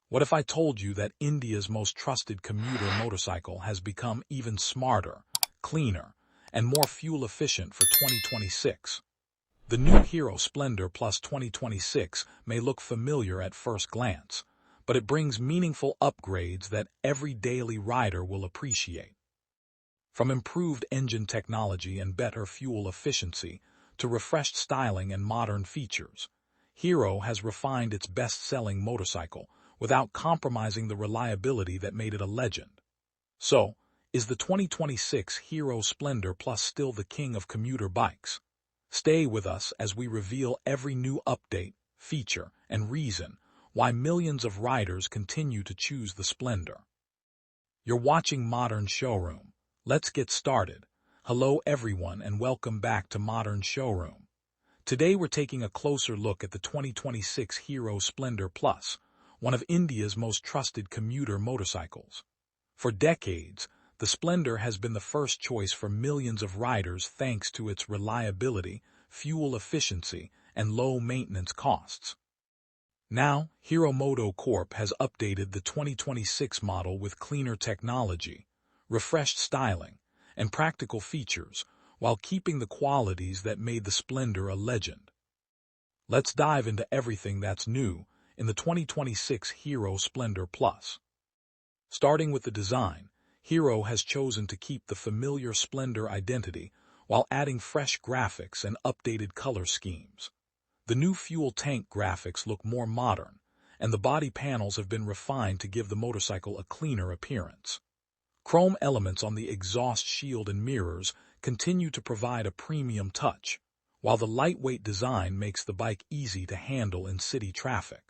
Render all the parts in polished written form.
What if I told you that India's most trusted commuter motorcycle has become even smarter, cleaner, and more fuel-efficient for 2026? The new Hero Splendor Plus 2026 may look familiar at first glance, but it brings meaningful upgrades that every daily rider will appreciate. From improved engine technology and better fuel efficiency to refreshed styling and modern features, Hero has refined its best-selling motorcycle without compromising the reliability that made it a legend. So, is the 2026 Hero Splendor Plus still the king of commuter bikes? Stay with us as we reveal every new update, feature, and reason why millions of riders continue to choose the Splendor. You're watching Modern Showroom. Let's get started. Hello everyone and welcome back to Modern Showroom. Today we're taking a closer look at the 2026 Hero Splendor Plus, one of India's most trusted commuter motorcycles. For decades, the Splendor has been the first choice for millions of riders thanks to its reliability, fuel efficiency, and low maintenance costs. Now, Hero Moto Corp has updated the 2026 model with cleaner technology, refreshed styling, and practical features, while keeping the qualities that made the Splendor a legend. Let's dive into everything that's new in the 2026 Hero Splendor Plus. Starting with the design, Hero has chosen to keep the familiar Splendor identity while adding fresh graphics and updated color schemes. The new fuel tank graphics look more modern, and the body panels have been refined to give the motorcycle a cleaner appearance. Chrome elements on the exhaust shield and mirrors continue to provide a premium touch, while the lightweight design makes the bike easy to handle in city traffic.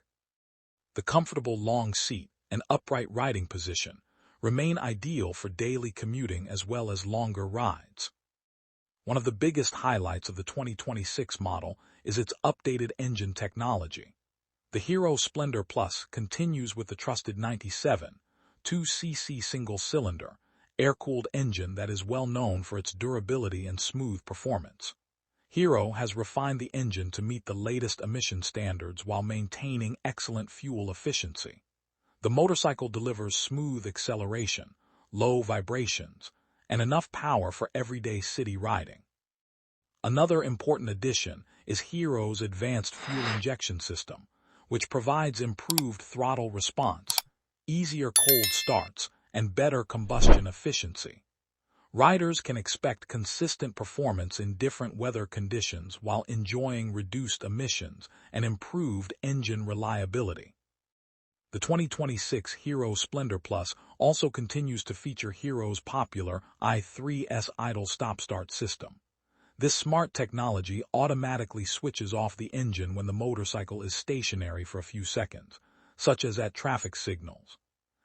The comfortable long seat and upright riding position remain ideal for daily commuting as well as longer rides. One of the biggest highlights of the 2026 model is its updated engine technology. The Hero Splendor Plus continues with the trusted 97 2cc single-cylinder, air-cooled engine that is well known for its durability and smooth performance. Hero has refined the engine to meet the latest emission standards while maintaining excellent fuel efficiency. The motorcycle delivers smooth acceleration, low vibrations, and enough power for everyday city riding. Another important addition is Hero's advanced fuel injection system, which provides improved throttle response, easier cold starts, and better combustion efficiency. Riders can expect consistent performance in different weather conditions while enjoying reduced emissions and improved engine reliability. The 2026 Hero Splendor Plus also continues to feature Hero's popular i3S idle stop-start system. This smart technology automatically switches off the engine when the motorcycle is stationary for a few seconds, such as at traffic signals.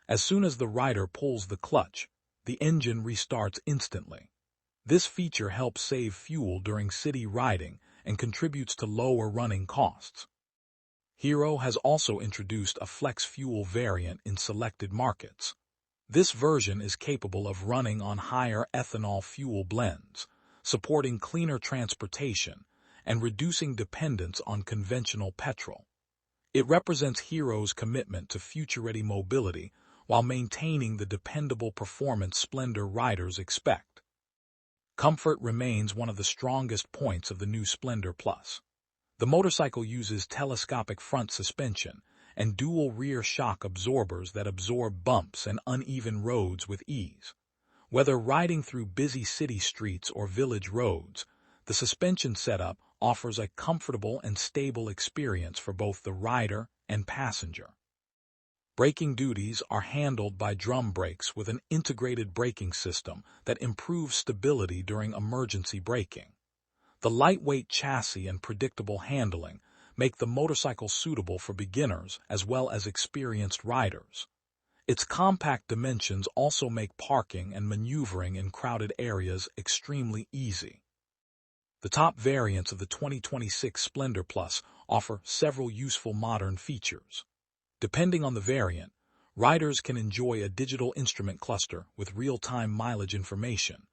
As soon as the rider pulls the clutch, the engine restarts instantly. This feature helps save fuel during city riding and contributes to lower running costs. Hero has also introduced a flex fuel variant in selected markets. This version is capable of running on higher ethanol fuel blends, supporting cleaner transportation and reducing dependence on conventional petrol. It represents Hero's commitment to future-ready mobility while maintaining the dependable performance Splendor riders expect. Comfort remains one of the strongest points of the new Splendor Plus. The motorcycle uses telescopic front suspension and dual rear shock absorbers that absorb bumps and uneven roads with ease. Whether riding through busy city streets or village roads, the suspension setup offers a comfortable and stable experience for both the rider and passenger. Braking duties are handled by drum brakes with an integrated braking system that improves stability during emergency braking. The lightweight chassis and predictable handling make the motorcycle suitable for beginners as well as experienced riders. Its compact dimensions also make parking and maneuvering in crowded areas extremely easy. The top variants of the 2026 Splendor Plus offer several useful modern features. Depending on the variant, riders can enjoy a digital instrument cluster with real-time mileage information,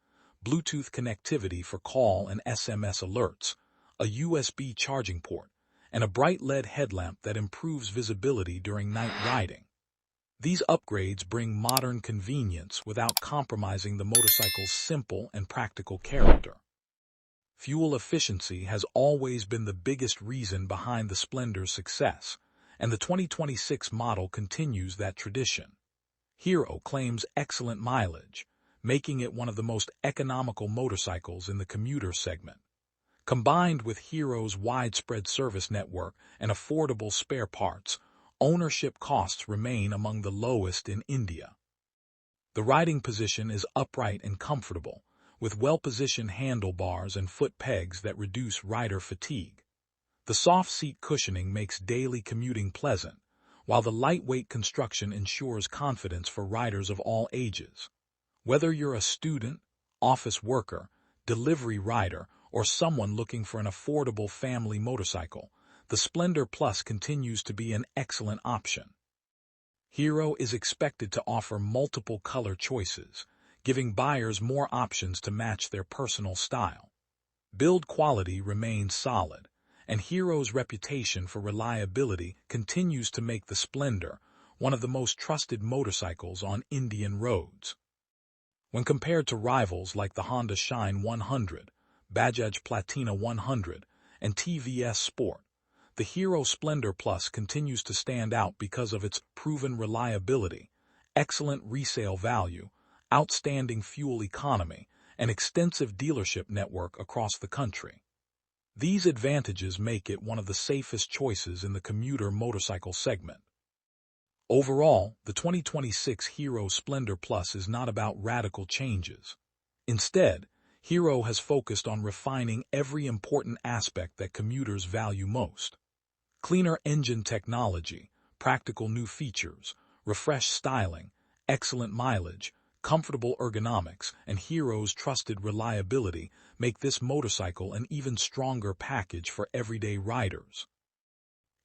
Bluetooth connectivity for call and SMS alerts, a USB charging port, and a bright LED headlamp that improves visibility during night riding. These upgrades bring modern convenience without compromising the motorcycle's simple and practical character. Fuel efficiency has always been the biggest reason behind the Splendor's success, and the 2026 model continues that tradition. Hero claims excellent mileage, making it one of the most economical motorcycles in the commuter segment. Combined with Hero's widespread service network and affordable spare parts, ownership costs remain among the lowest in India. The riding position is upright and comfortable, with well-positioned handlebars and foot pegs that reduce rider fatigue. The soft seat cushioning makes daily commuting pleasant, while the lightweight construction ensures confidence for riders of all ages. Whether you're a student, office worker, delivery rider, or someone looking for an affordable family motorcycle, the Splendor Plus continues to be an excellent option. Hero is expected to offer multiple color choices, giving buyers more options to match their personal style. Build quality remains solid, and Hero's reputation for reliability continues to make the Splendor one of the most trusted motorcycles on Indian roads. When compared to rivals like the Honda Shine 100, Bajaj Platina 100, and TVS Sport, the Hero Splendor Plus continues to stand out because of its proven reliability, excellent resale value, outstanding fuel economy, and extensive dealership network across the country. These advantages make it one of the safest choices in the commuter motorcycle segment. Overall, the 2026 Hero Splendor Plus is not about radical changes. Instead, Hero has focused on refining every important aspect that commuters value most. Cleaner engine technology, practical new features, refreshed styling, excellent mileage, comfortable ergonomics, and Hero's trusted reliability make this motorcycle an even stronger package for everyday riders.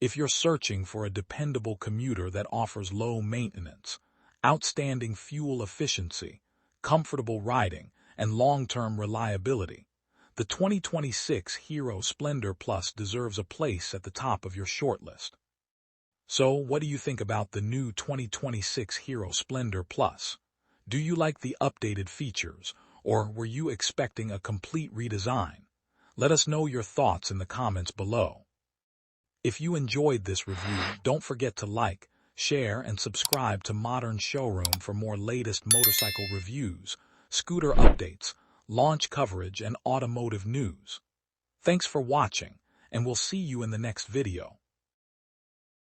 If you're searching for a dependable commuter that offers low maintenance, outstanding fuel efficiency, comfortable riding, and long-term reliability, the 2026 Hero Splendor Plus deserves a place at the top of your shortlist. So, what do you think about the new 2026 Hero Splendor Plus? Do you like the updated features, or were you expecting a complete redesign? Let us know your thoughts in the comments below. If you enjoyed this review, don't forget to like, share, and subscribe to Modern Showroom for more latest motorcycle reviews, scooter updates, launch coverage, and automotive news. Thanks for watching, and we'll see you in the next video.